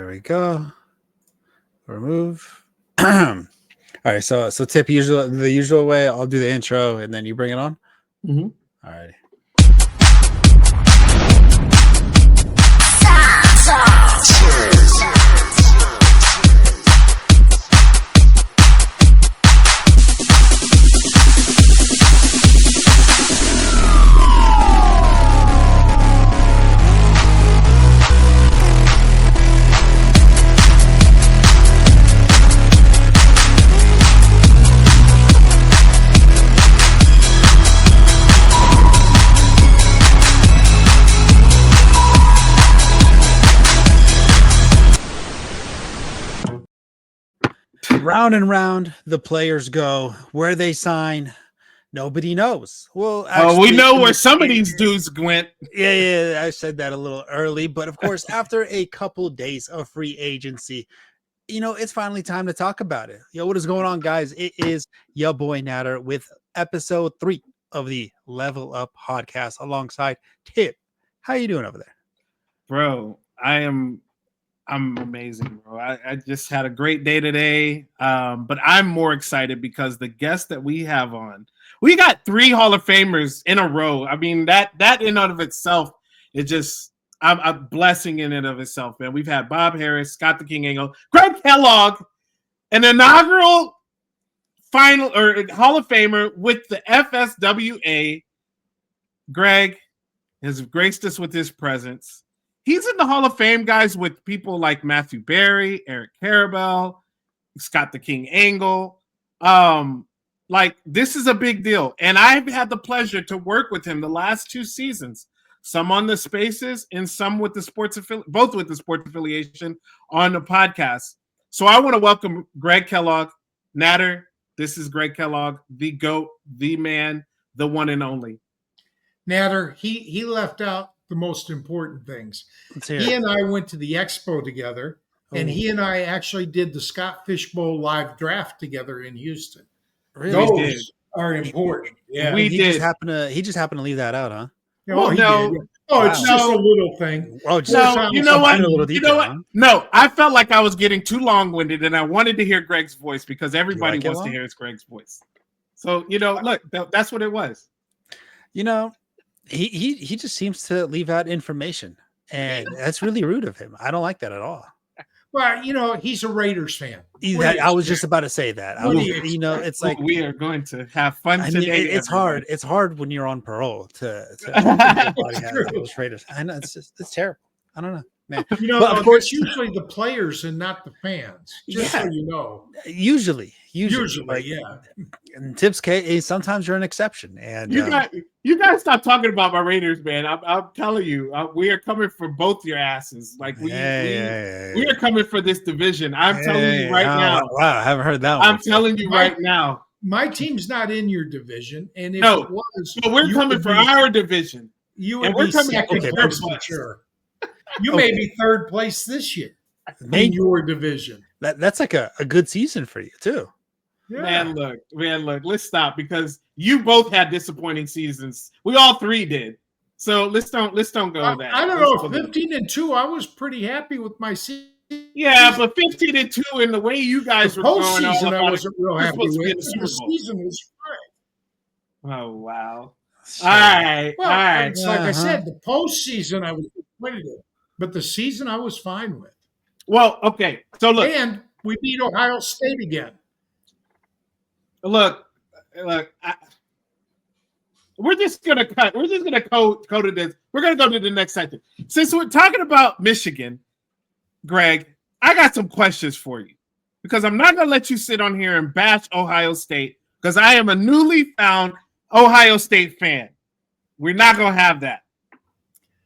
There we go. Remove. All right. So Tip, the usual way. I'll do the intro and then you bring it on. Mm-hmm. All right. Round and round, the players go. Where they sign, nobody knows. Well, actually, we know where some of these dudes went. Yeah, I said that a little early, but of course, after a couple days of free agency, it's finally time to talk about it. What is going on, guys? It is your boy Nader with episode 3 of the Level Up podcast alongside Tip. How you doing over there, bro? I'm amazing, bro. I just had a great day today. But I'm more excited because the guest that we have on, we got 3 Hall of Famers in a row. I mean, that in and of itself is just a blessing in and of itself, man. We've had Bob Harris, Scott the King Angle, Greg Kellogg, an inaugural final or Hall of Famer with the FSWA. Greg has graced us with his presence. He's in the Hall of Fame, guys, with people like Matthew Berry, Eric Karabell, Scott the King Angle. This is a big deal. And I've had the pleasure to work with him the last 2 seasons, some on the Spaces and some with the both with the sports affiliation on the podcast. So I want to welcome Greg Kellogg. Nader, this is Greg Kellogg, the GOAT, the man, the one and only. Nader, he left out the most important things. He and I went to the expo together, and he and I actually did the Scott Fishbowl live draft together in Houston. Really? Those are important. Yeah, he just happened to leave that out, huh? No, no. Oh, it's just a little thing. Oh, no, you know what? No, I felt like I was getting too long-winded, and I wanted to hear Greg's voice because everybody wants to hear Greg's voice. So, look, that's what it was. He just seems to leave out information, and that's really rude of him. I don't like that at all. Well, he's a Raiders fan. I was just about to say that. It's like we are going to have fun today. It's hard. It's hard when you're on parole to those Raiders. I know it's terrible. I don't know, man. But of course, usually the players and not the fans. Just so you know. Usually, yeah. In Tip's case, sometimes you're an exception. And you guys stop talking about my Raiders, man. I'm telling you, we are coming for both your asses. Like we are coming for this division. I'm telling you right now. Wow, I haven't heard that one. I'm telling you right now. My team's not in your division, and if it was, so we're coming for our division. You would be second place for sure. You may be third place this year in your division. That's like a good season for you too. Yeah. Man, look, let's stop because you both had disappointing seasons. We all 3 did. So let's don't go there. I don't know. 15-2, I was pretty happy with my season. Yeah, but 15-2 in the way you guys were going on. I wasn't real happy with. The season was fine. Oh wow. All right. Well, all right. It's like I said, the postseason I was disappointed with, but the season I was fine with. Well, okay. So look, and we beat Ohio State again. Look. We're just gonna cut. We're just gonna go to this. We're gonna go to the next section. Since we're talking about Michigan, Greg, I got some questions for you because I'm not gonna let you sit on here and bash Ohio State because I am a newly found Ohio State fan. We're not gonna have that.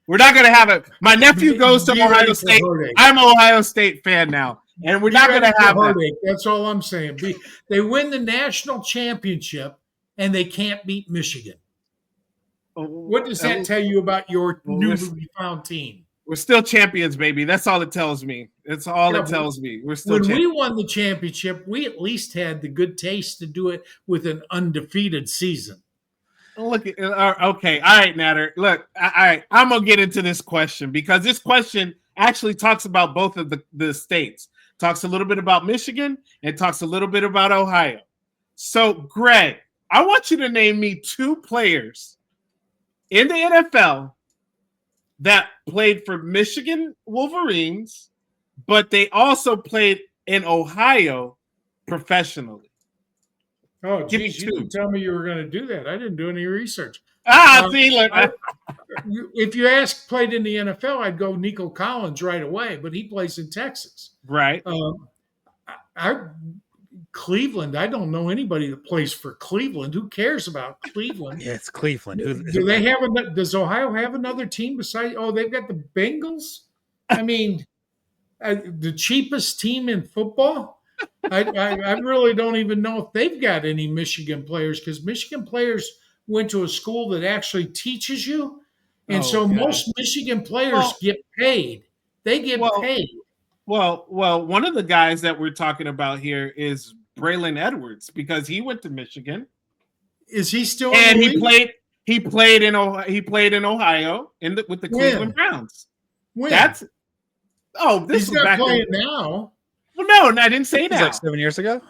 We're not gonna have it. My nephew goes to Ohio State. I'm an Ohio State fan now. And we're not going to have that. That's all I'm saying. They win the national championship, and they can't beat Michigan. What does that tell you about your newly found team? We're still champions, baby. That's all it tells me. That's all it tells me. We're still champions. When we won the championship, we at least had the good taste to do it with an undefeated season. Look, okay. All right, Nader. Look, all right. I'm going to get into this question because this question actually talks about both of the states. Talks a little bit about Michigan and talks a little bit about Ohio. So, Greg, I want you to name me 2 players in the NFL that played for Michigan Wolverines, but they also played in Ohio professionally. Oh, geez, you didn't tell me you were going to do that. I didn't do any research. See, look. If you played in the NFL, I'd go Nico Collins right away, but he plays in Texas. Right. Cleveland, I don't know anybody that plays for Cleveland. Who cares about Cleveland? Yeah, it's Cleveland. Does Ohio have another team besides? Oh, they've got the Bengals. I mean, the cheapest team in football. I really don't even know if they've got any Michigan players, because Michigan players went to a school that actually teaches you. And most Michigan players get paid. They get paid. Well, one of the guys that we're talking about here is Braylon Edwards, because he went to Michigan. Is he still? And he played in Ohio with the Cleveland Browns. When? He's not playing now. Well, no, I didn't say that. Like 7 years ago.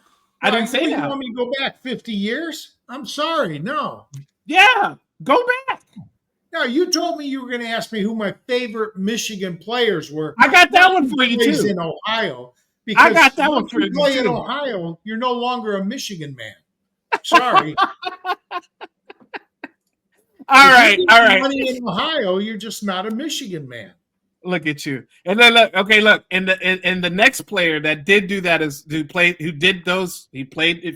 I didn't say that. You want me to go back 50 years? I'm sorry, no. Yeah, go back. No, you told me you were going to ask me who my favorite Michigan players were. I got that one for you too. In Ohio, I got that one for you play too. In Ohio, you're no longer a Michigan man. Sorry. all right. Money in Ohio, you're just not a Michigan man. Look at you. And then look. And the next player that did do that is he played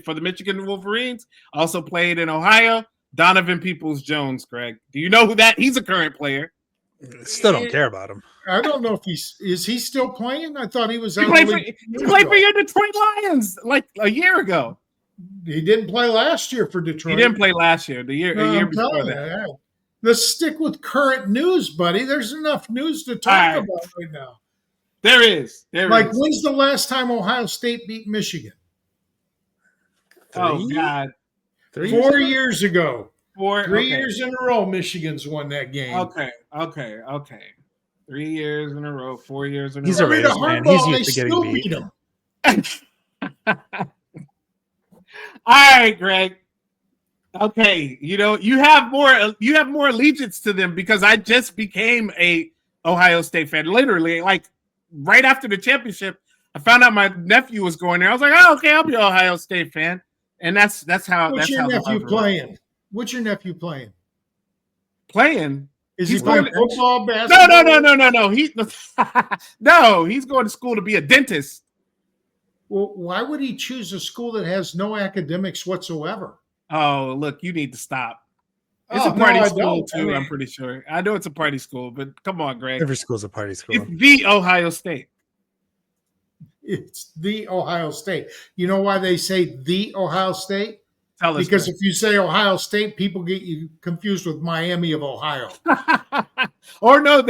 for the Michigan Wolverines. Also played in Ohio. Donovan Peoples-Jones, Greg. Do you know who that? He's a current player. Still don't care about him. I don't know if is he still playing? I thought he was. He played for your Detroit Lions like a year ago. He didn't play last year for Detroit. He didn't play last year. A year before that. Let's stick with current news, buddy. There's enough news to talk about right now. There is. When's the last time Ohio State beat Michigan? Oh God. 4 years ago. 3 years in a row, Michigan's won that game. Okay. 3 years in a row, 4 years in a row. He's a Raiders man. He's used to getting beat. Him. All right, Greg. Okay, you have more allegiance to them because I just became a Ohio State fan. Literally, like right after the championship, I found out my nephew was going there. I was like, oh, okay, I'll be an Ohio State fan. And that's how. What's your nephew playing? What's your nephew playing? Playing? Is he playing football, basketball? No. He's going to school to be a dentist. Well, why would he choose a school that has no academics whatsoever? Oh, look, you need to stop. It's a party school too. I'm pretty sure. I know it's a party school, but come on, Greg. Every school's a party school. It's the Ohio State. It's the Ohio State. You know why they say the Ohio State? Tell us. Because if you say Ohio State, people get you confused with Miami of Ohio. Or no,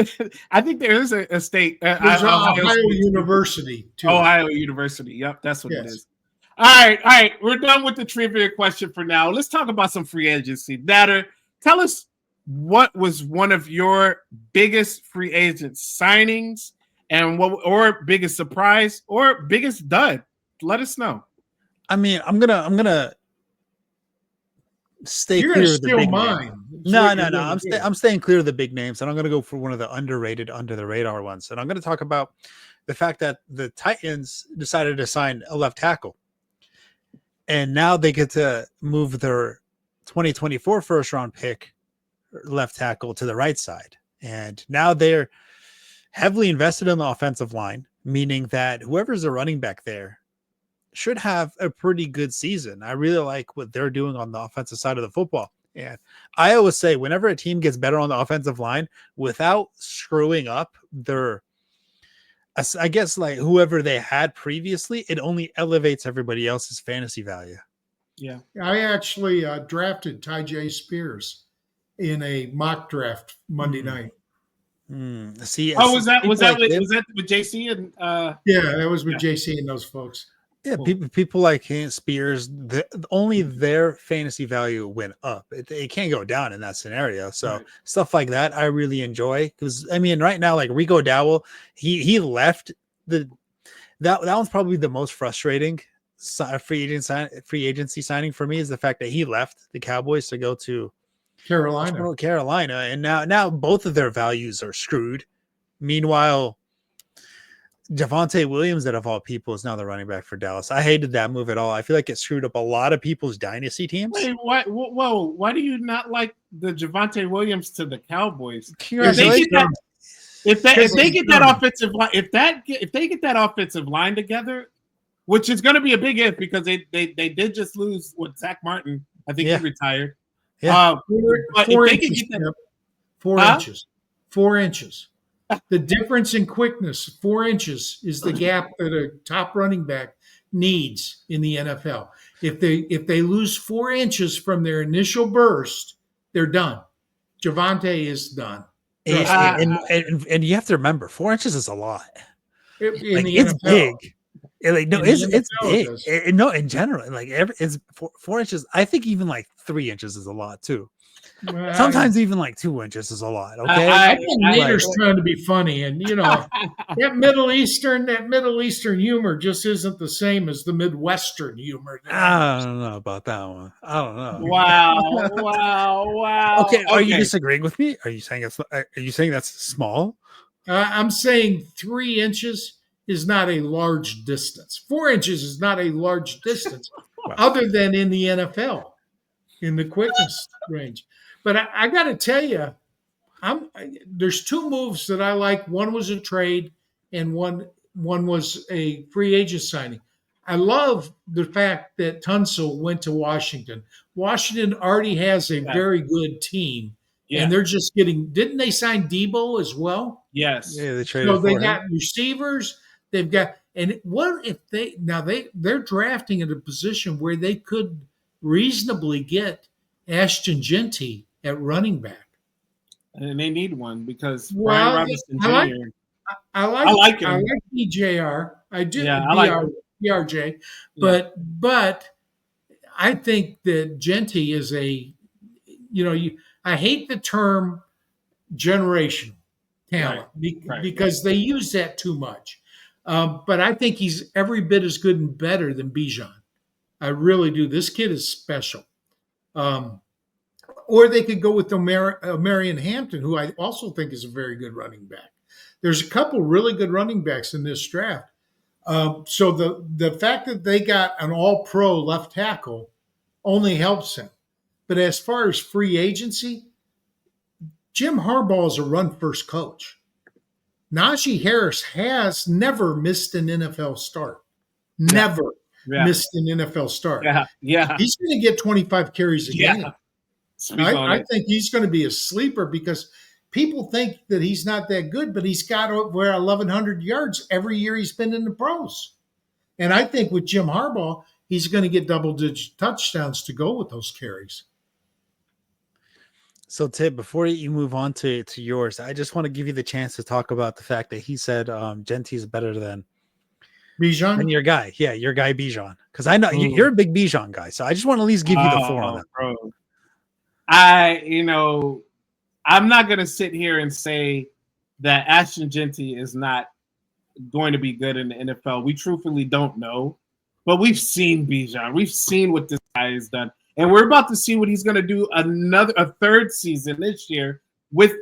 I think there is a state. There's Ohio University too. Ohio University. Yep, that's what it is. All right. We're done with the trivia question for now. Let's talk about some free agency. Nader, tell us what was one of your biggest free agent signings and or biggest surprise or biggest dud. Let us know. I mean, I'm gonna stay clear of the big names. No. I'm staying clear of the big names, and I'm gonna go for one of the underrated, under the radar ones. And I'm gonna talk about the fact that the Titans decided to sign a left tackle. And now they get to move their 2024 first round pick left tackle to the right side. And now they're heavily invested in the offensive line, meaning that whoever's the running back there should have a pretty good season. I really like what they're doing on the offensive side of the football. And I always say whenever a team gets better on the offensive line without screwing up their, I guess, like whoever they had previously, it only elevates everybody else's fantasy value. Yeah. I actually drafted Ty Spears in a mock draft Monday night. See, was that with JC and yeah, that was with JC and those folks. Yeah, people like Spears, only their fantasy value went up. It can't go down in that scenario. So stuff like that, I really enjoy because I mean, right now, like Rico Dowell, he left the that one's probably the most frustrating free agency signing for me is the fact that he left the Cowboys to go to Carolina, and now both of their values are screwed. Meanwhile, Javonte Williams, that of all people, is now the running back for Dallas. I hated that move at all. I feel like it screwed up a lot of people's dynasty teams. Wait, what? Whoa! Why do you not like the Javonte Williams to the Cowboys? Congratulations. If they get that offensive line, if they get that offensive line together, which is going to be a big if because they did just lose with Zach Martin. I think he retired. Yeah, 4 inches. 4 inches. 4 inches. The difference in quickness, 4 inches, is the gap that a top running back needs in the NFL. If they lose 4 inches from their initial burst, they're done. Javonte is done. And you have to remember, 4 inches is a lot. It's NFL. Big. It's big. No, in general, like it's 4 inches. I think even like 3 inches is a lot too. Well, sometimes even like 2 inches is a lot. Okay, I think Nader's trying to be funny, and that Middle Eastern humor just isn't the same as the Midwestern humor. I don't know about that one. I don't know. Wow. Okay, are you disagreeing with me? Are you saying that's small? I'm saying 3 inches is not a large distance. 4 inches is not a large distance, other than in the NFL, in the quickness range. But I got to tell you, there's 2 moves that I like. One was a trade, and one was a free agent signing. I love the fact that Tunsil went to Washington. Washington already has a very good team, and they're just getting. Didn't they sign Debo as well? Yes. Yeah, they traded. So they got receivers. They've got, and what if they're drafting at a position where they could reasonably get Ashton Genty at running back, and they need one because Brian Robinson Jr. I like him. I like BJR. I do. Yeah, I like BRJ, but I think that Genty is I hate the term generational talent because they use that too much. But I think he's every bit as good and better than Bijan. I really do. This kid is special. Or they could go with Marion Hampton, who I also think is a very good running back. There's a couple really good running backs in this draft. So the fact that they got an all-pro left tackle only helps him. But as far as free agency, Jim Harbaugh is a run-first coach. Najee Harris has never missed an NFL start. Never missed an NFL start. Yeah. He's going to get 25 carries a game. I think he's going to be a sleeper because people think that he's not that good, but he's got over 1,100 yards every year he's been in the pros. And I think with Jim Harbaugh, he's going to get double-digit touchdowns to go with those carries. So, Tipp, before you move on to yours, I just want to give you the chance to talk about the fact that he said Genty is better than Bijan. And your guy. Yeah, your guy Bijan. Because I know you're a big Bijan guy. So I just want to at least give you the floor on that. Bro. I'm not going to sit here and say that Ashton Genty is not going to be good in the NFL. We truthfully don't know. But we've seen Bijan. We've seen what this guy has done. And we're about to see what he's going to do a third season this year with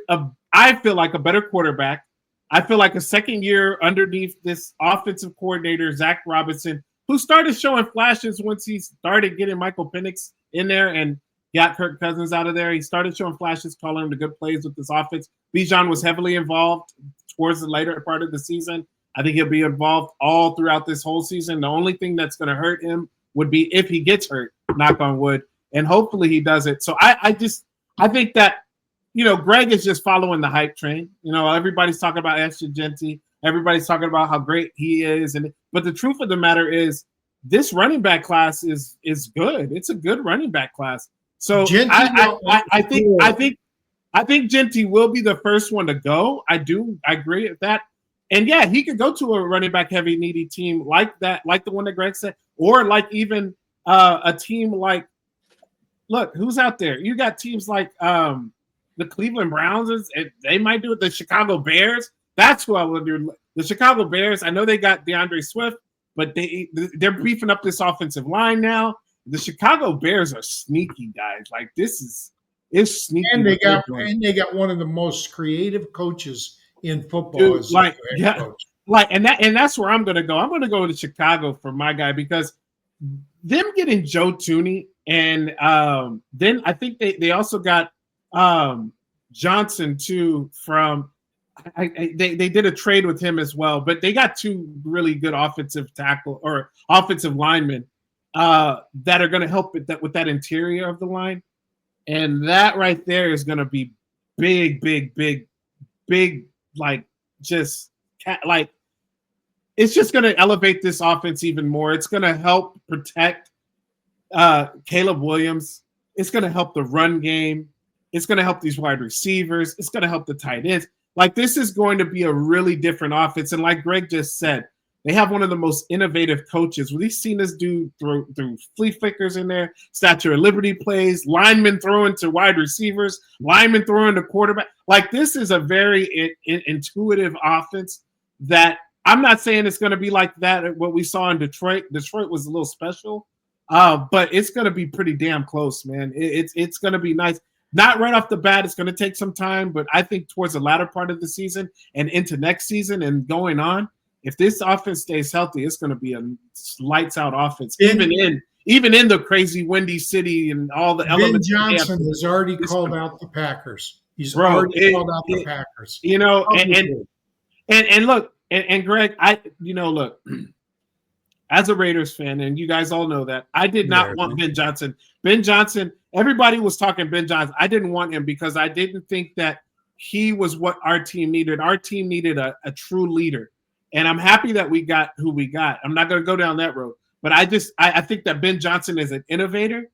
I feel like a better quarterback. I feel like a second year underneath this offensive coordinator, Zach Robinson, who started showing flashes once he started getting Michael Penix in there and got Kirk Cousins out of there. He started showing flashes, calling him the good plays with this offense. Bijan was heavily involved towards the later part of the season. I think he'll be involved all throughout this whole season. The only thing that's going to hurt him would be if he gets hurt, knock on wood, and hopefully he does it. So I think that, Greg is just following the hype train. Everybody's talking about Ashton Genty. Everybody's talking about how great he is. But the truth of the matter is this running back class is good. It's a good running back class. So I think Genty will be the first one to go. I agree with that. And yeah, he could go to a running back heavy needy team like that, like the one that Greg said, or like even a team like, look, who's out there? You got teams like the Cleveland Browns. They might do it. The Chicago Bears. That's who I would do. The Chicago Bears. I know they got DeAndre Swift, but they're beefing up this offensive line now. The Chicago Bears are sneaky guys. Like it's sneaky. And they got one of the most creative coaches in football. Dude, like coach. And that's where I'm gonna go. I'm gonna go to Chicago for my guy because them getting Joe Thuney, and then I think they also got Johnson too from. They did a trade with him as well, but they got two really good offensive linemen that are going to help with that interior of the line, and that right there is going to be big, like just like it's just going to elevate this offense even more. It's going to help protect Caleb Williams. It's going to help the run game. It's going to help these wide receivers. It's going to help the tight ends. Like, this is going to be a really different offense. And like Greg just said, they have one of the most innovative coaches. We've seen this dude through flea flickers in there, Statue of Liberty plays, linemen throwing to wide receivers, linemen throwing to quarterback. Like, this is a very intuitive offense that I'm not saying it's going to be like that, what we saw in Detroit. Detroit was a little special, but it's going to be pretty damn close, man. It's going to be nice. Not right off the bat. It's going to take some time, but I think towards the latter part of the season and into next season and going on, if this offense stays healthy, it's going to be a lights out offense, even in the crazy windy city and all the elements. Ben Johnson has already called out the Packers. He's already called out the Packers. You know, and look, and Greg, look, as a Raiders fan, and you guys all know that, I did not want Ben Johnson. Ben Johnson, everybody was talking Ben Johnson. I didn't want him because I didn't think that he was what our team needed. Our team needed a true leader. And I'm happy that we got who we got. I'm not going to go down that road. But I think that Ben Johnson is an innovator.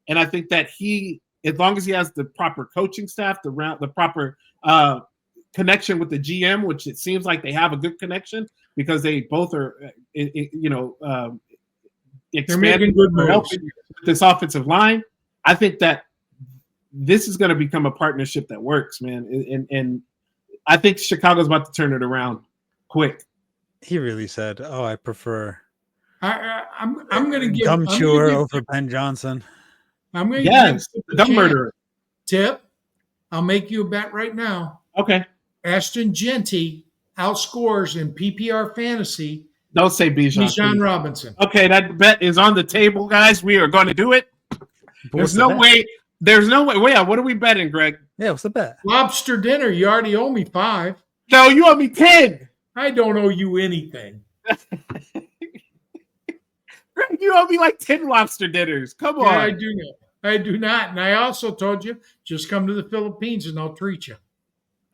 And I think that as long as he has the proper coaching staff, the proper connection with the GM, which it seems like they have a good connection because they both are, expanding or helping this offensive line. I think that this is going to become a partnership that works, man. And I think Chicago's about to turn it around quick. He really said, "Oh, I prefer." I'm going to give gum chewer over Ben Johnson. I'm going to give the gum murderer. Tip. I'll make you a bet right now. Okay. Ashton Genty outscores in PPR fantasy. Don't say Bijan Robinson. Okay, that bet is on the table, guys. We are going to do it. There's no way. Wait, what are we betting, Greg? Yeah, what's the bet? Lobster dinner. You already owe me 5. No, you owe me 10. I don't owe you anything. Greg, you owe me like 10 lobster dinners. Come on. I do not. I do not. And I also told you, just come to the Philippines and I'll treat you.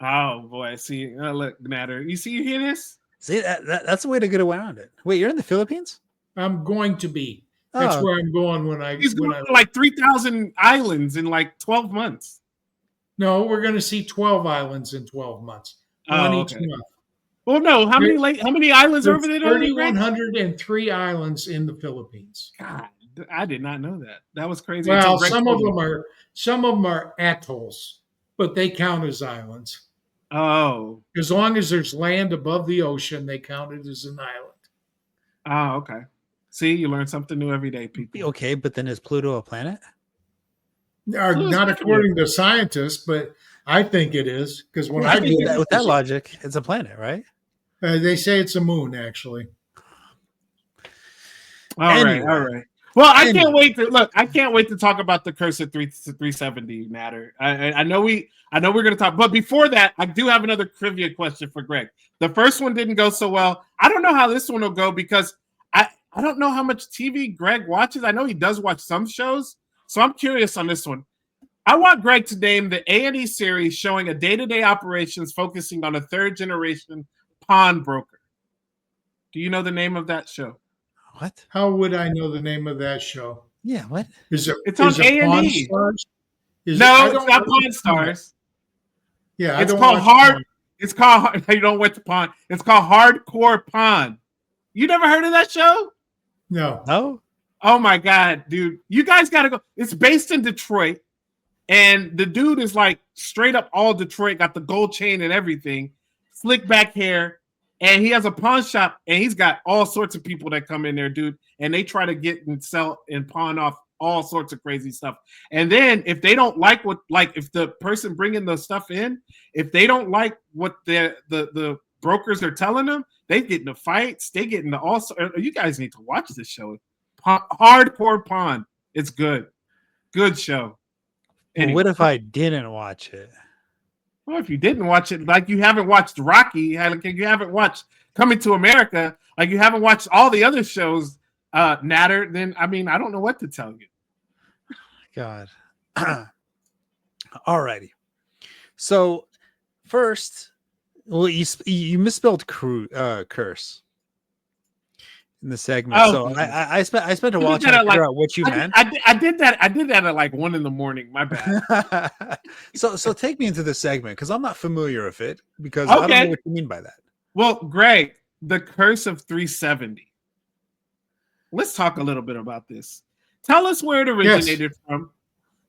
Oh, boy. See, look, Nader. You hear this? See, that's a way to get around it. Wait, you're in the Philippines? I'm going to be. That's where I'm going He's going to like 3,000 islands in like 12 months. No, we're going to see 12 islands in 12 months. One each month. Well, no. How many islands are over there? 3,103 islands in the Philippines. God, I did not know that. That was crazy. Well, some of them are atolls, but they count as islands. Oh. As long as there's land above the ocean, they count it as an island. Oh, okay. See, you learn something new every day, people. Okay, but then is Pluto a planet? Not according to scientists, but I think it is. Because when with that logic, it's a planet, right? They say it's a moon, actually. All right. Well, I can't wait to talk about the curse of 370 matter. I know we're going to talk, but before that, I do have another trivia question for Greg. The first one didn't go so well. I don't know how this one will go because I don't know how much TV Greg watches. I know he does watch some shows, so I'm curious on this one. I want Greg to name the A&E series showing a day-to-day operations focusing on a third-generation pawnbroker. Do you know the name of that show? What? How would I know the name of that show? Yeah, what? It's on A&E. No, it's not Pawn Stars. Yeah, it's called Hard. It's called you know what the pond. It's called Hardcore Pond. You never heard of that show? No. No. Oh my god, dude! You guys got to go. It's based in Detroit, and the dude is like straight up all Detroit. Got the gold chain and everything, slick back hair, and he has a pawn shop, and he's got all sorts of people that come in there, dude, and they try to get and sell and pawn off all sorts of crazy stuff. And then if they don't like if the person bringing the stuff in, if they don't like what the brokers are telling them, they get into fights. They get into all. You guys need to watch this show. Hardcore Pawn. It's good. Good show. Anyway. What if I didn't watch it? Well, if you didn't watch it, like you haven't watched Rocky, like you haven't watched Coming to America, like you haven't watched all the other shows, Nader, then I mean, I don't know what to tell you. God. Alrighty. So first, well, you misspelled curse in the segment. Oh, so I spent a while trying to figure out what you meant. I did that at like 1 a.m. My bad. so take me into the segment because I'm not familiar with it because I don't know what you mean by that. Well, Greg, the curse of 370. Let's talk a little bit about this. Tell us where it originated from.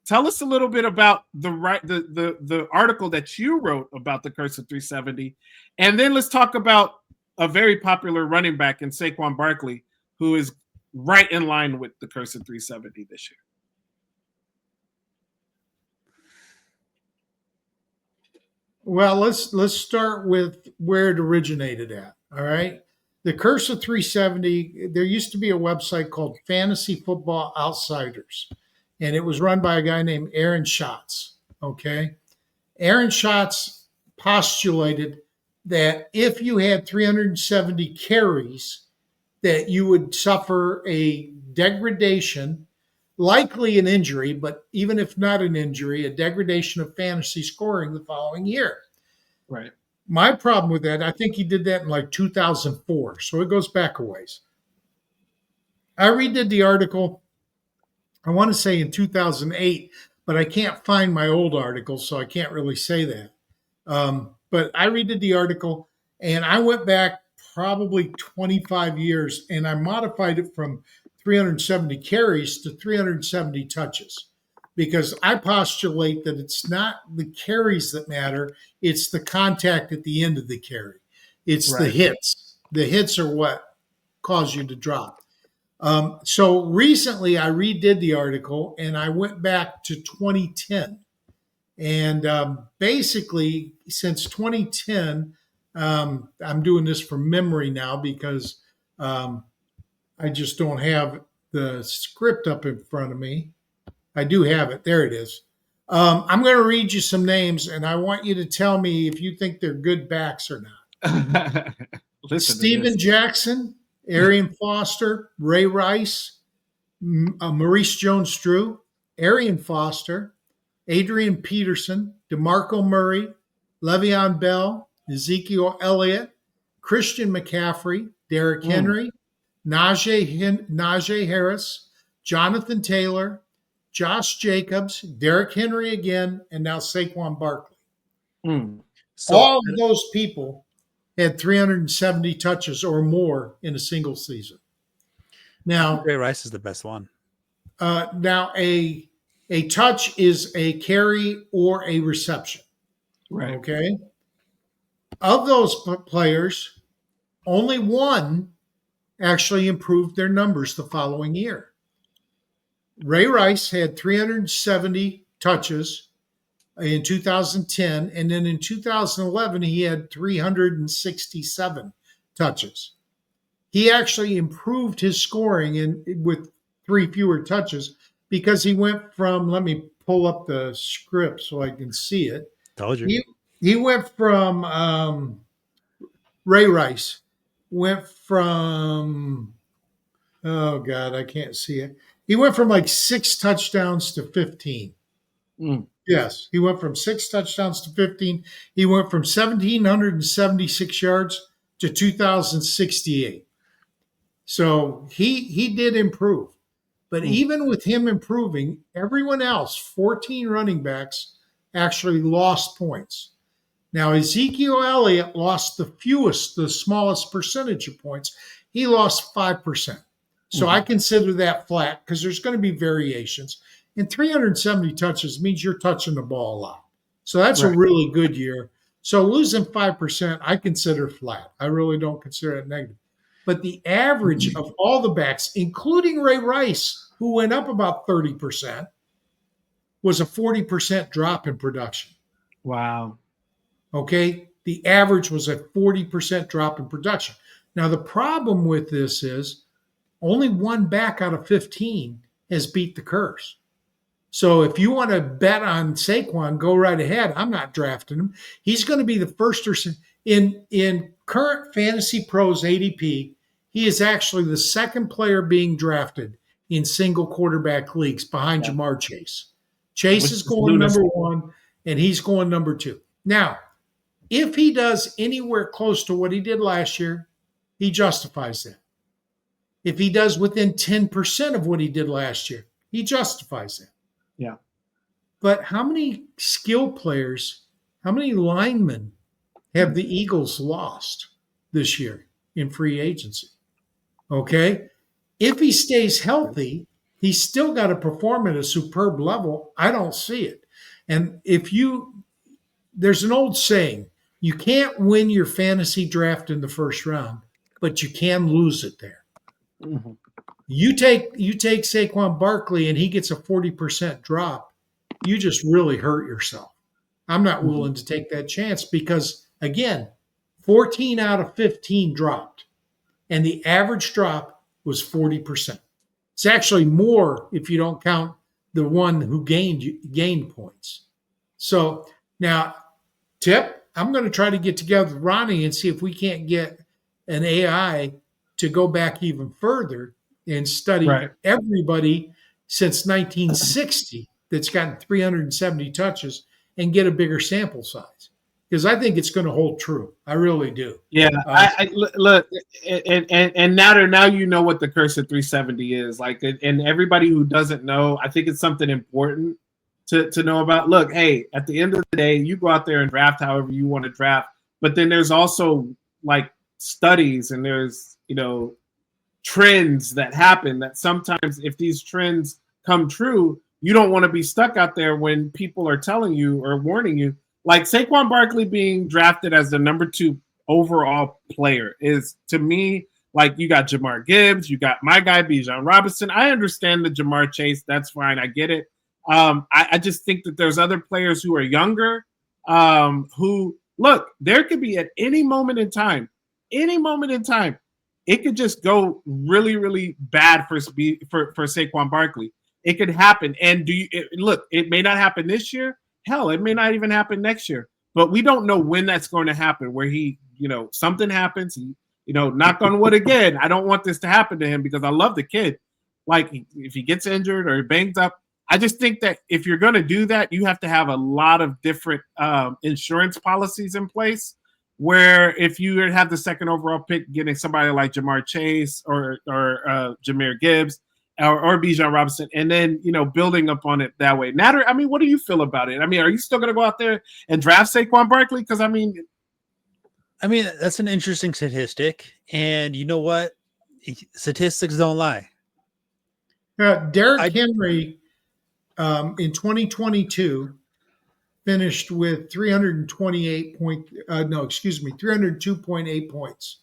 Tell us a little bit about the article that you wrote about the curse of 370, and then let's talk about a very popular running back in Saquon Barkley, who is right in line with the curse of 370 this year. Well, let's start with where it originated at. All right. The curse of 370, there used to be a website called Fantasy Football Outsiders, and it was run by a guy named Aaron Schatz. Okay. Aaron Schatz postulated that if you had 370 carries, that you would suffer a degradation, likely an injury, but even if not an injury, a degradation of fantasy scoring the following year. Right. My problem with that, I think he did that in like 2004, so it goes back a ways. I redid the article, I want to say in 2008, but I can't find my old article, so I can't really say that. But I redid the article, and I went back probably 25 years, and I modified it from 370 carries to 370 touches, because I postulate that it's not the carries that matter, it's the contact at the end of the carry. It's the hits. The hits are what cause you to drop. So recently I redid the article, and I went back to 2010. And basically, since 2010, I'm doing this from memory now because I just don't have the script up in front of me. I do have it. There it is. I'm going to read you some names, and I want you to tell me if you think they're good backs or not. Steven Jackson, Arian Foster, Ray Rice, Maurice Jones-Drew, Arian Foster, Adrian Peterson, DeMarco Murray, Le'Veon Bell, Ezekiel Elliott, Christian McCaffrey, Derrick Henry, Najee Harris, Jonathan Taylor, Josh Jacobs, Derrick Henry again, and now Saquon Barkley. So, all of those people had 370 touches or more in a single season. Now, Ray Rice is the best one. Now, a touch is a carry or a reception. Right. Okay. Of those players, only one actually improved their numbers the following year. Ray Rice had 370 touches in 2010, and then in 2011, he had 367 touches. He actually improved his scoring with 3 fewer touches, because he went from, let me pull up the script so I can see it. Told you. He went from Ray Rice, went from, oh God, I can't see it. He went from like 6 touchdowns to 15. Yes, he went from 6 touchdowns to 15. He went from 1,776 yards to 2,068. So he did improve. But even with him improving, everyone else, 14 running backs, actually lost points. Now, Ezekiel Elliott lost the smallest percentage of points. He lost 5%. So I consider that flat because there's going to be variations. And 370 touches means you're touching the ball a lot. So that's a really good year. So losing 5%, I consider flat. I really don't consider it negative. But the average of all the backs, including Ray Rice, who went up about 30%, was a 40% drop in production. Wow. Okay. The average was a 40% drop in production. Now, the problem with this is only one back out of 15 has beat the curse. So if you want to bet on Saquon, go right ahead. I'm not drafting him. He's going to be the first or in current Fantasy Pros ADP. He is actually the second player being drafted in single quarterback leagues behind Jamar Chase. Chase is going number one, and he's going number two. Now, if he does anywhere close to what he did last year, he justifies that. If he does within 10% of what he did last year, he justifies that. Yeah. But how many skill players, how many linemen have the Eagles lost this year in free agency? Okay. If he stays healthy, he's still got to perform at a superb level. I don't see it. And there's an old saying, you can't win your fantasy draft in the first round, but you can lose it there. Mm-hmm. You take Saquon Barkley and he gets a 40% drop, you just really hurt yourself. I'm not willing to take that chance because, again, 14 out of 15 dropped, and the average drop was 40%. It's actually more if you don't count the one who gained points. So now, Tip, I'm going to try to get together with Ronnie and see if we can't get an AI to go back even further and study everybody since 1960 that's gotten 370 touches and get a bigger sample size. Because I think it's going to hold true. I really do. Yeah, I look, and now you know what the curse of 370 is. Like, and everybody who doesn't know, I think it's something important to know about. Look, hey, at the end of the day, you go out there and draft however you want to draft. But then there's also like studies and there's, trends that happen that sometimes if these trends come true, you don't want to be stuck out there when people are telling you or warning you. Like Saquon Barkley being drafted as the number 2 overall player is, to me, like you got Jamar Gibbs, you got my guy Bijan Robinson. I understand the Jamar Chase. That's fine. I get it. I just think that there's other players who are younger who, look, there could be at any moment in time, it could just go really, really bad for Saquon Barkley. It could happen. And look, it may not happen this year. Hell, it may not even happen next year. But we don't know when that's going to happen, where he, something happens. Knock on wood again. I don't want this to happen to him because I love the kid. Like, if he gets injured or bangs up, I just think that if you're going to do that, you have to have a lot of different insurance policies in place. Where if you have the second overall pick, getting somebody like Jamar Chase or Jahmyr Gibbs or Bijan Robinson, and then building up on it that way. Nader, I mean, what do you feel about it? I mean, are you still going to go out there and draft Saquon Barkley? Because I mean, that's an interesting statistic, and you know what? Statistics don't lie. Derrick Henry in 2022. Finished with 302.8 points.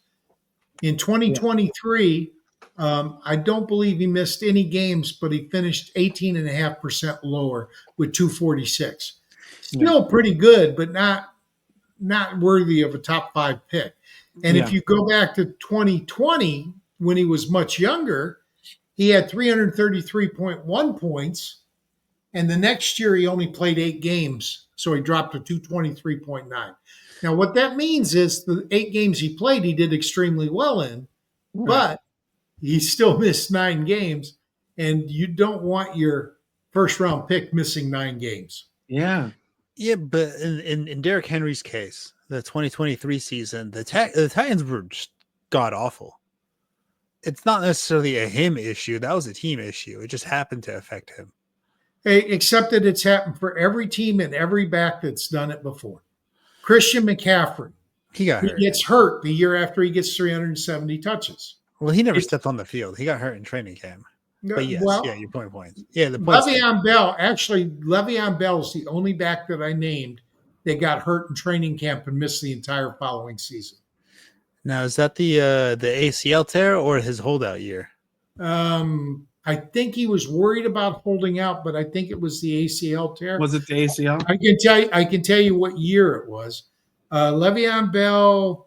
In 2023, I don't believe he missed any games, but he finished 18.5% lower with 246. Still pretty good, but not worthy of a top 5 pick. And if you go back to 2020, when he was much younger, he had 333.1 points. And the next year, he only played 8 games. So he dropped to 223.9. Now, what that means is the 8 games he played, he did extremely well in, but he still missed 9 games. And you don't want your first round pick missing 9 games. Yeah. Yeah, but in Derrick Henry's case, the 2023 season, the Titans were just god awful. It's not necessarily a him issue. That was a team issue. It just happened to affect him. Except that it's happened for every team and every back that's done it before. Christian McCaffrey. He got He hurt. gets hurt the year after he gets 370 touches. Well, he never stepped on the field. He got hurt in training camp. But yes, Well, yeah, your point. Yeah, the point. Le'Veon Bell is the only back that I named that got hurt in training camp and missed the entire following season. Now, is that the ACL tear or his holdout year? I think he was worried about holding out, but I think it was the ACL tear. Was it the ACL? I can tell you what year it was. Le'Veon Bell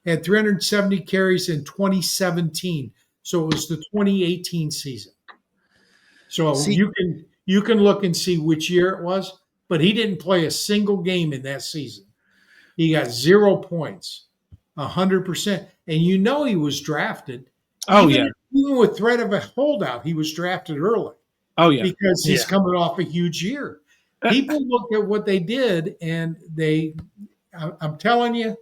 had 370 carries in 2017, so it was the 2018 season. So you can look and see which year it was, but he didn't play a single game in that season. He got 0 points, 100%, and you know he was drafted. Oh, Even with threat of a holdout, he was drafted early. Oh, yeah. Because he's coming off a huge year. People looked at what they did, and I'm telling you,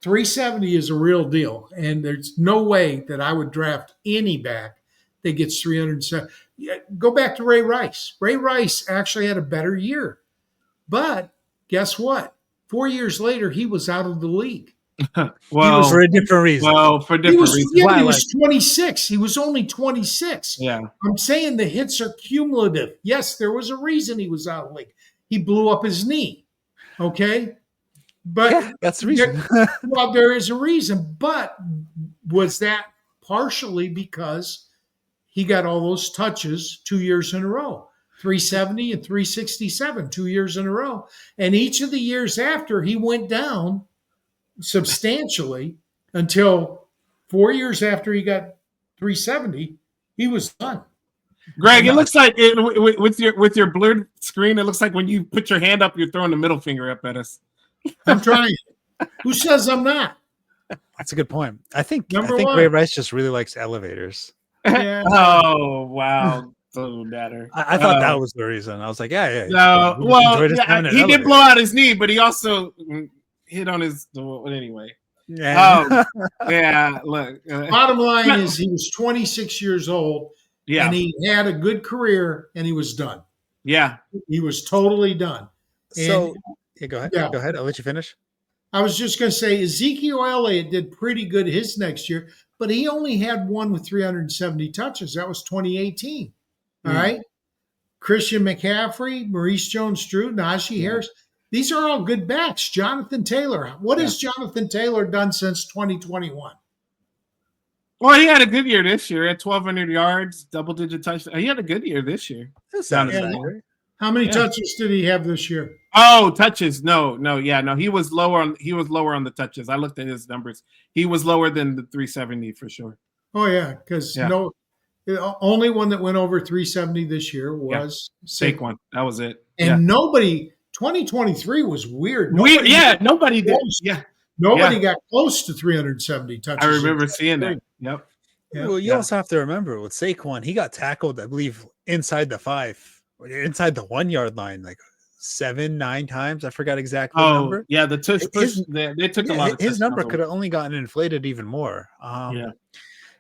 370 is a real deal. And there's no way that I would draft any back that gets 370. Go back to Ray Rice. Ray Rice actually had a better year. But guess what? 4 years later, he was out of the league. Well, for a different reason. Well, for different reasons. Yeah, he was 26. He was only 26. Yeah. I'm saying the hits are cumulative. Yes, there was a reason he was out of the league. He blew up his knee. Okay? But yeah, that's the reason. Well, there is a reason. But was that partially because he got all those touches 2 years in a row? 370 and 367, 2 years in a row. And each of the years after, he went down substantially until 4 years after he got 370, he was done. Greg, it looks like with your blurred screen, it looks like when you put your hand up, you're throwing the middle finger up at us. I'm trying. Who says I'm not? That's a good point. I think one. Ray Rice just really likes elevators. Yeah. Oh, wow. So better. I thought that was the reason. I was like, yeah. No, well, he did blow out his knee, but he also hit on his anyway. Yeah. Yeah. Look. Bottom line is he was 26 years old. Yeah. And he had a good career, and he was done. Yeah. He was totally done. So, go ahead. Yeah. Go ahead. I'll let you finish. I was just going to say Ezekiel Elliott did pretty good his next year, but he only had one with 370 touches. That was 2018. All right. Christian McCaffrey, Maurice Jones-Drew, Najee Harris. These are all good backs. Jonathan Taylor. What has Jonathan Taylor done since 2021? Well, he had a good year this year. At 1,200 yards, double-digit touchdowns. He had a good year this year. How many touches did he have this year? Oh, touches. No. He was lower on the touches. I looked at his numbers. He was lower than the 370 for sure. Oh, yeah, because the only one that went over 370 this year was Saquon. That was it. And nobody. 2023 was weird. Nobody did. Nobody got close to 370 touches. I remember seeing that. Yep. Well, you also have to remember with Saquon, he got tackled, I believe, inside the 1 yard line, like 7-9 times. I forgot exactly the number. Yeah, the tush push. They took a lot of his number could have only gotten inflated even more.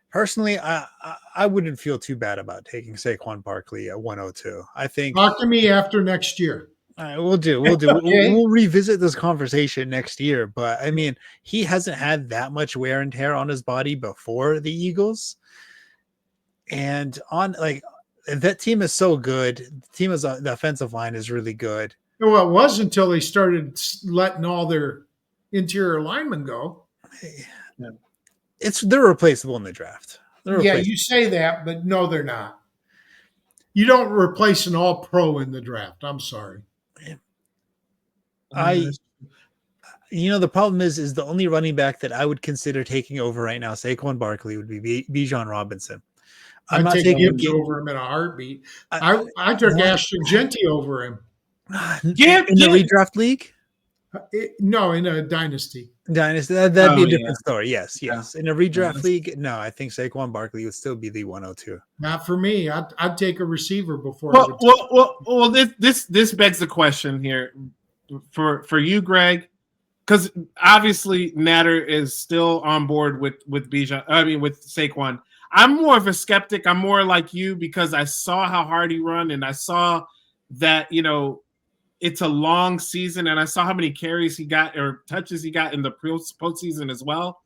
Personally, I wouldn't feel too bad about taking Saquon Barkley at 102. I think. Talk to me after next year. All right, we'll do. Okay. We'll revisit this conversation next year. But I mean, he hasn't had that much wear and tear on his body before the Eagles, and that team is so good. The offensive line is really good. Well, it was until they started letting all their interior linemen go. They're replaceable in the draft. Yeah, you say that, but no, they're not. You don't replace an all-pro in the draft. I'm sorry. The problem is the only running back that I would consider taking over right now, Saquon Barkley, would be Bijan Robinson. I'm not taking him over him in a heartbeat. I took Ashton Genty over him. In the redraft league? No, in a dynasty. That'd be a different story. Yes. In a redraft league, no, I think Saquon Barkley would still be the 102. Not for me. I'd take a receiver before. Well, this begs the question here for you, Greg, because obviously Nader is still on board with Bijan. I mean, with Saquon. I'm more of a skeptic. I'm more like you because I saw how hard he run, and I saw that it's a long season, and I saw how many carries he got or touches he got in the postseason as well.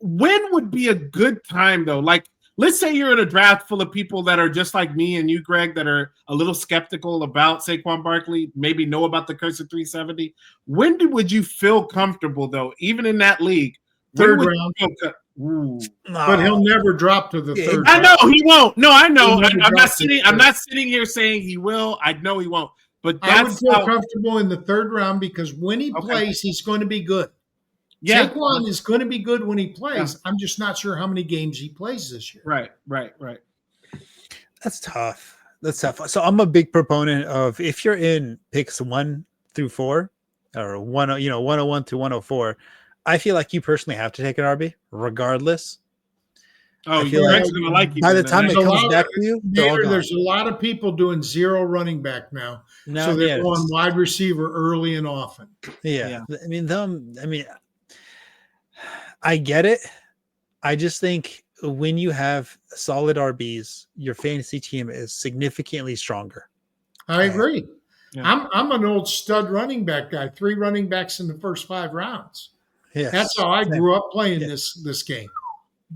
When would be a good time though? Like, let's say you're in a draft full of people that are just like me and you, Greg, that are a little skeptical about Saquon Barkley, maybe know about the curse of 370. Would you feel comfortable though, even in that league? Third round. But he'll never drop to the third. I know he won't. No, I know. I'm not sitting here saying he will. I know he won't. But I would feel comfortable in the third round because when he plays, he's going to be good. Yeah. Saquon is going to be good when he plays. Yeah. I'm just not sure how many games he plays this year. Right. That's tough. So I'm a big proponent of, if you're in picks 1 through 4 or 101 to 104, I feel like you personally have to take an RB regardless. Oh, you're like going to like you. By the time it comes back to you, there's a lot of people doing 0 running back now. So they're going wide receiver early and often. Yeah. I get it. I just think when you have solid RBs, your fantasy team is significantly stronger. I agree. Yeah. I'm an old stud running back guy. 3 running backs in the first 5 rounds. Yes. That's how I grew up playing this game.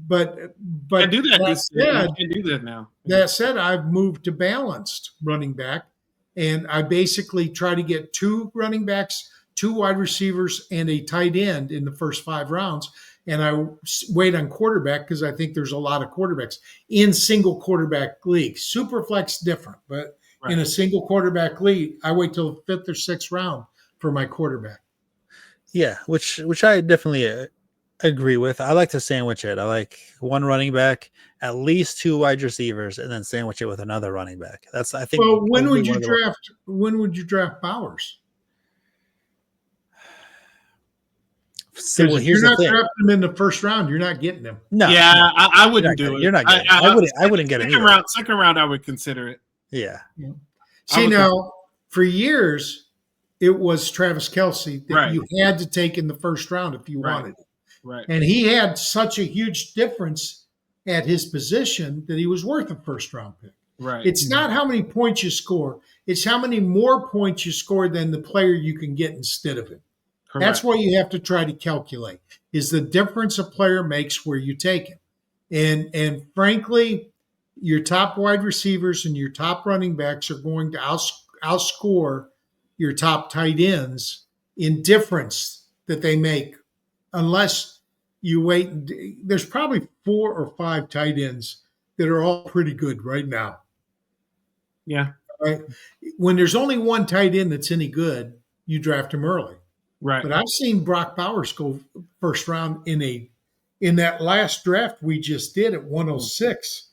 But I do that. I do that now. That said, I've moved to balanced running back, and I basically try to get 2 running backs, 2 wide receivers, and a tight end in the first 5 rounds. And I wait on quarterback because I think there's a lot of quarterbacks in single quarterback leagues. Superflex different, but in a single quarterback league, I wait till the 5th or 6th round for my quarterback. Yeah, which I definitely agree with. I like to sandwich it. I like 1 running back, at least 2 wide receivers, and then sandwich it with another running back. That's, I think. Well, when would you draft Bowers? So, you're not drafting him in the first round. You're not getting him. No. Yeah, I wouldn't do it. You're not getting it. I wouldn't get him. Second round, I would consider it. Yeah. See, now, for years, it was Travis Kelce that you had to take in the first round if you wanted it. Right. And he had such a huge difference at his position that he was worth a first round pick. Right. It's not how many points you score. It's how many more points you score than the player you can get instead of him. Correct. That's what you have to try to calculate, is the difference a player makes where you take him. And frankly, your top wide receivers and your top running backs are going to outscore your top tight ends in difference that they make, unless you wait. There's probably 4 or 5 tight ends that are all pretty good right now. Yeah. Right. When there's only 1 tight end that's any good, you draft him early. Right. But I've seen Brock Bowers go first round in that last draft we just did at 106.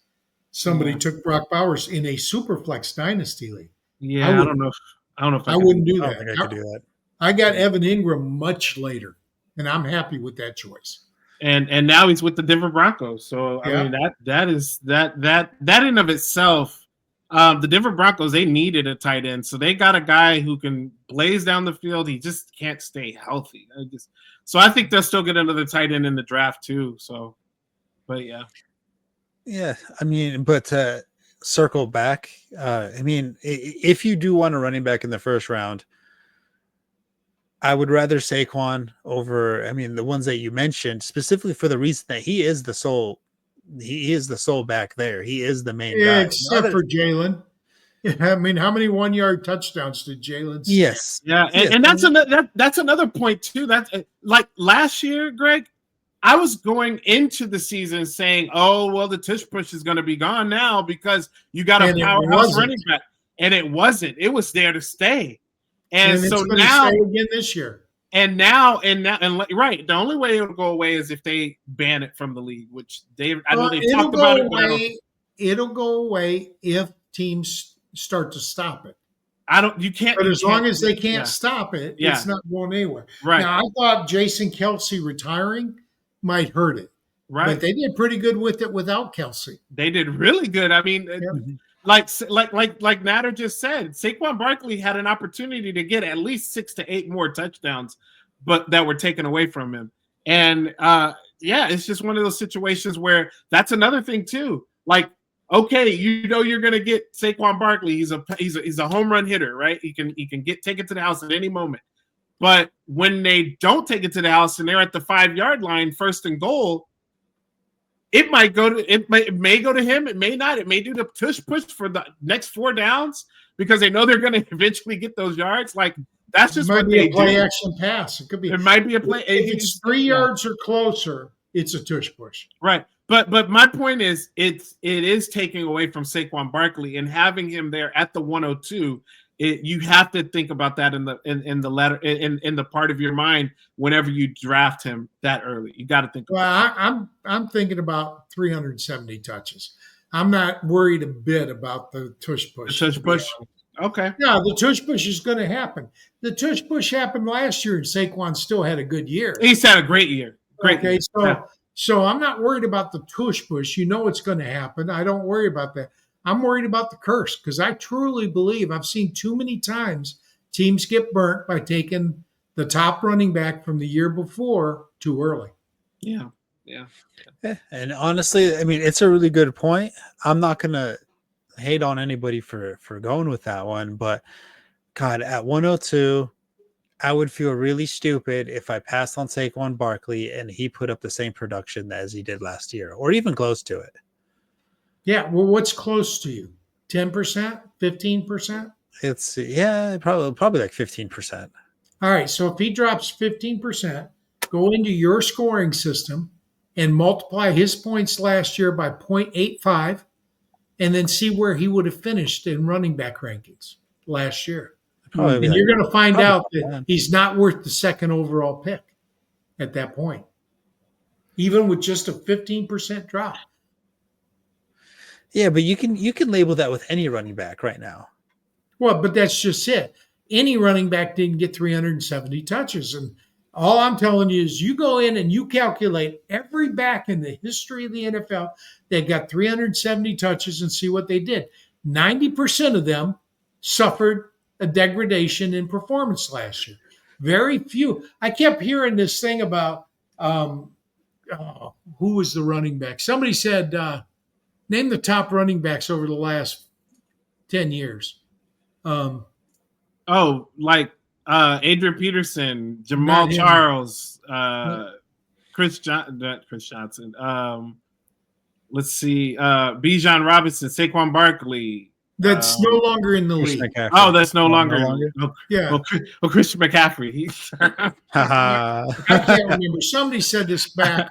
Somebody took Brock Bowers in a Superflex Dynasty league. Yeah, I don't know if I wouldn't do that. I don't think I could do that. I got Evan Ingram much later, and I'm happy with that choice. And now he's with the Denver Broncos. So I mean that in of itself. The Denver Broncos, they needed a tight end, so they got a guy who can blaze down the field. He just can't stay healthy. So I think they'll still get another tight end in the draft too. So, but yeah. I mean, but circle back. I mean, if you do want a running back in the first round, I would rather Saquon over. I mean, the ones that you mentioned specifically for the reason that he is the sole. He is the sole back there. He is the main guy. Except for Jalen. I mean, how many 1-yard touchdowns did Jalen see? Yes. Yeah, and that's another point too. That's like last year, Greg, I was going into the season saying, "Oh, well, the tush push is going to be gone now because you got a powerhouse running back," and it wasn't. It was there to stay. And so now again this year. And right, the only way it'll go away is if they ban it from the league, which I know they talked about it. It'll go away if teams start to stop it. But as long as they can't stop it, it's not going anywhere. Right. Now, I thought Jason Kelce retiring might hurt it. Right. But they did pretty good with it without Kelce. They did really good. I mean, like Nader just said, Saquon Barkley had an opportunity to get at least 6 to 8 more touchdowns, but that were taken away from him. And it's just one of those situations where that's another thing too. Like Okay, you know you're gonna get Saquon Barkley. He's a home run hitter, right? He can take it to the house at any moment. But when they don't take it to the house and they're at the 5-yard line, first and goal, it may go to him. It may not. It may do the tush push for the next 4 downs because they know they're going to eventually get those yards. Like that's just what they do. Play action pass. It could be. It might be a play. If it's 3 yards or closer, it's a tush push. Right. But my point is, it is taking away from Saquon Barkley and having him there at the 102. You have to think about that in the part of your mind whenever you draft him that early. You got to think. I'm thinking about 370 touches. I'm not worried a bit about the tush push. The tush push. Okay. Yeah, the tush push is going to happen. The tush push happened last year, and Saquon still had a good year. He's had a great year. Okay, so I'm not worried about the tush push. You know it's going to happen. I don't worry about that. I'm worried about the curse because I truly believe I've seen too many times teams get burnt by taking the top running back from the year before too early. Yeah. And honestly, I mean, it's a really good point. I'm not going to hate on anybody for going with that one, but God, at 102, I would feel really stupid if I passed on Saquon Barkley and he put up the same production as he did last year or even close to it. Yeah, well, what's close to you? 10%? 15%? It's probably like 15%. All right, so if he drops 15%, go into your scoring system and multiply his points last year by 0.85 and then see where he would have finished in running back rankings last year. And you're going to find out that he's not worth the second overall pick at that point, even with just a 15% drop. Yeah, but you can label that with any running back right now. Well, but that's just it. Any running back didn't get 370 touches. And all I'm telling you is you go in and you calculate every back in the history of the NFL that got 370 touches and see what they did. 90% of them suffered a degradation in performance last year. Very few. I kept hearing this thing about who was the running back. Somebody said, name the top running backs over the last 10 years. Adrian Peterson, Jamal Charles, Chris Johnson. Let's see, Bijan Robinson, Saquon Barkley. That's no longer in the league. McCaffrey. Oh, that's no longer. Yeah. Christian McCaffrey. I can't remember. Somebody said this back,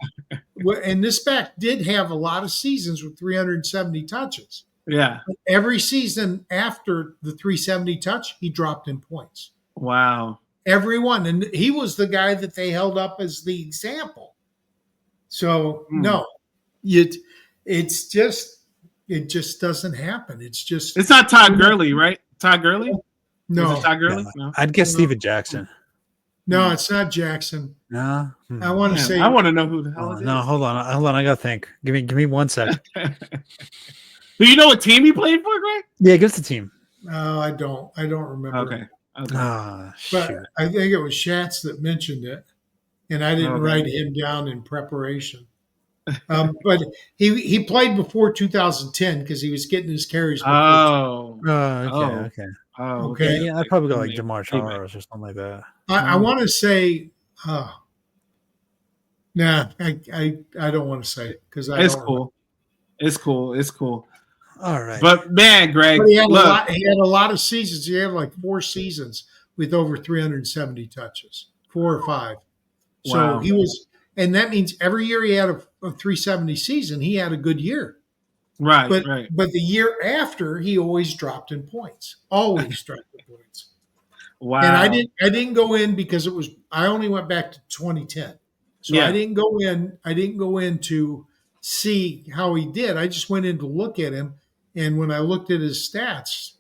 and this back did have a lot of seasons with 370 touches. Yeah. But every season after the 370 touch, he dropped in points. Wow. Every one. And he was the guy that they held up as the example. So, no, it just doesn't happen. It's not Todd Gurley, right? Todd Gurley? No. Todd Gurley? No. I'd guess Steven Jackson. No, it's not Jackson. No. I want to say. I want to know who the hell it is. No, hold on. I gotta think. Give me 1 second. Do you know what team he played for, Greg? Yeah, give us the team. I don't remember. Okay. But Shoot. I think it was Schatz that mentioned it, and I didn't write him down in preparation. But he played before 2010 because he was getting his carries. Okay. Okay. Yeah, I'd probably go like Jamar Charles or something like that. I want to say, I don't want to say it because it's cool. It's cool. All right, but man, Greg, he had a lot of seasons. He had like 4 seasons with over 370 touches, 4 or 5. So wow. he was. And that means every year he had a 370 season, he had a good year. Right, But the year after, he always dropped in points. Always dropped in points. Wow. And I didn't go in because I only went back to 2010. So I didn't go in to see how he did. I just went in to look at him. And when I looked at his stats,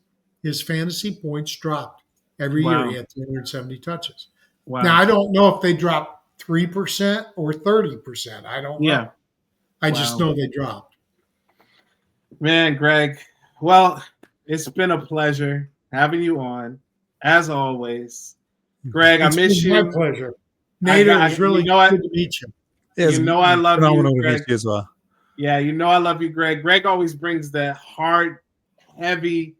his fantasy points dropped. Every year he had 370 touches. Wow. Now, I don't know if they dropped 3% or 30%. I don't know. Yeah. I just know they dropped. Man, Greg, well, it's been a pleasure having you on, as always. Greg, I miss you. My pleasure. Nader, it's really good to meet you. Yeah, I love you, to Greg. meet you as well. Yeah, you know I love you, Greg. Greg always brings the hard, heavy,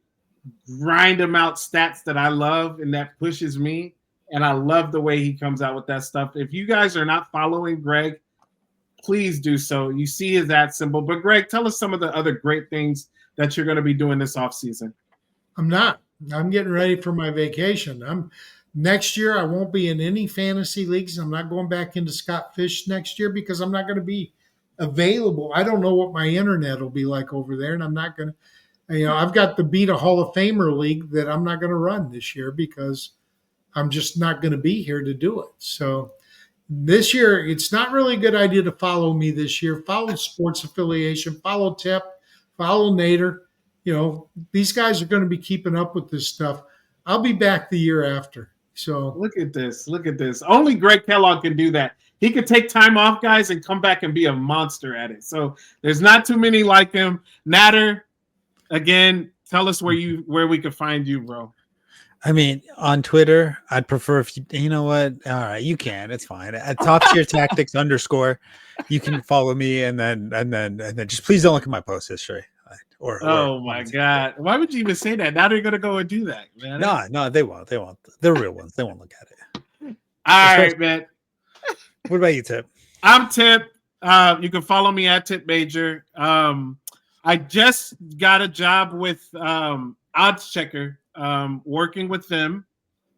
grind them out stats that I love and that pushes me. And I love the way he comes out with that stuff. If you guys are not following Greg, please do so. You see his @ symbol. But Greg, tell us some of the other great things that you're going to be doing this offseason. I'm not. I'm getting ready for my vacation. Next year I won't be in any fantasy leagues. I'm not going back into Scott Fish next year because I'm not going to be available. I don't know what my internet will be like over there, and I'm not going to. I've got the Beat a Hall of Famer league that I'm not going to run this year because I'm just not going to be here to do it. So this year, it's not really a good idea to follow me this year. Follow Sports Affiliation, follow Tipp, follow Nader. These guys are going to be keeping up with this stuff. I'll be back the year after. So look at this. Look at this. Only Greg Kellogg can do that. He could take time off, guys, and come back and be a monster at it. So there's not too many like him. Nader, again, tell us where we could find you, bro. I mean, on Twitter, I'd prefer if you know what? All right, you can. It's fine. At Top Tier Tactics _ you can follow me and then just please don't look at my post history. Oh my God. Why would you even say that? Now they're gonna go and do that, man. No, they won't. They won't. They're real ones. They won't look at it. All right, man. What about you, Tipp? I'm Tipp. You can follow me at Tipp Major. I just got a job with Odds Checker, working with them.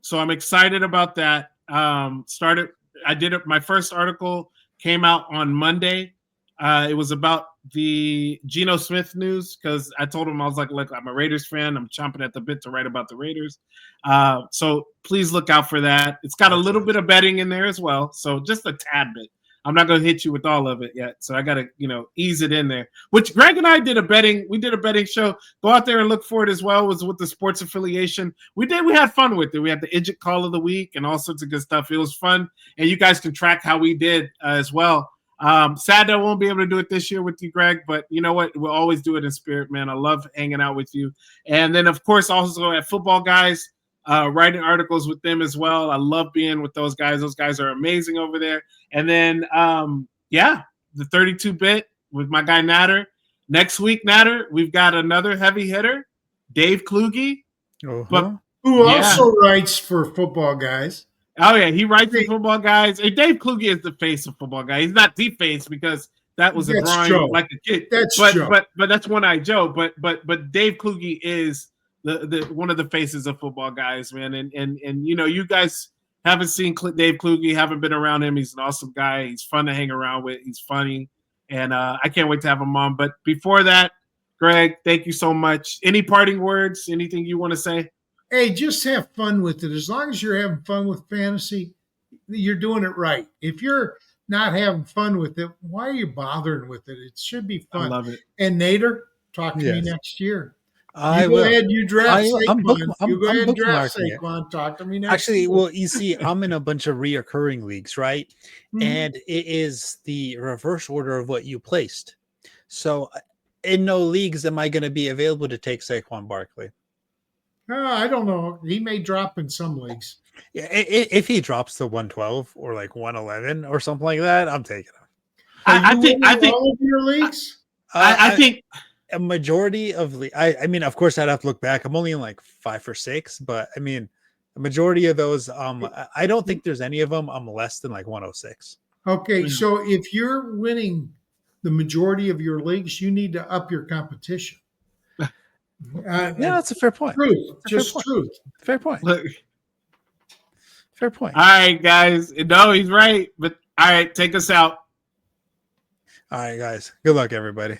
So I'm excited about that. My first article came out on Monday. It was about the Geno Smith news because I told him, I was like, look, I'm a Raiders fan. I'm chomping at the bit to write about the Raiders. So please look out for that. It's got a little bit of betting in there as well. So just a tad bit. I'm not going to hit you with all of it yet. So I got to, ease it in there, which Greg and I we did a betting show. Go out there and look for it as well. It was with the Sports Affiliation. We had fun with it. We had the Idjit Call of the Week and all sorts of good stuff. It was fun. And you guys can track how we did as well. Sad that I won't be able to do it this year with you, Greg, but you know what? We'll always do it in spirit, man. I love hanging out with you. And then, of course, also at Football Guys, writing articles with them as well. I love being with those guys. Those guys are amazing over there. And then, the 32-bit with my guy Nader. Next week, Nader, we've got another heavy hitter, Dave Kluge. Uh-huh. Who also writes for Football Guys. Oh, yeah, he writes for Football Guys. And Dave Kluge is the face of Football Guys. He's not the face because that was a drawing like a kid. But that's One-Eye Joe. But Dave Kluge is the one of the faces of Football Guys, man. And you guys haven't seen Dave Kluge, haven't been around him. He's an awesome guy. He's fun to hang around with. He's funny. And I can't wait to have him on. But before that, Greg, thank you so much. Any parting words? Anything you want to say? Hey, just have fun with it. As long as you're having fun with fantasy, you're doing it right. If you're not having fun with it, why are you bothering with it? It should be fun. I love it. And Nader, talk to me next year. I go ahead, you draft Saquon. You go ahead and draft Saquon. Talk to me next Actually, year. well, you see, I'm in a bunch of reoccurring leagues, right? Mm-hmm. And it is the reverse order of what you placed. So in no leagues am I going to be available to take Saquon Barkley. I don't know. He may drop in some leagues. Yeah, if he drops to 112 or like 111 or something like that, I'm taking him. I think all of your leagues. I think a majority of I mean, of course, I'd have to look back. I'm only in like 5 or 6, but I mean, the majority of those, I don't think there's any of them I'm less than like 106. Okay, so if you're winning the majority of your leagues, you need to up your competition. Yeah, that's a fair point. Truth. Fair point. Look. Fair point. All right, guys. No, he's right. But all right, take us out. All right, guys. Good luck, everybody.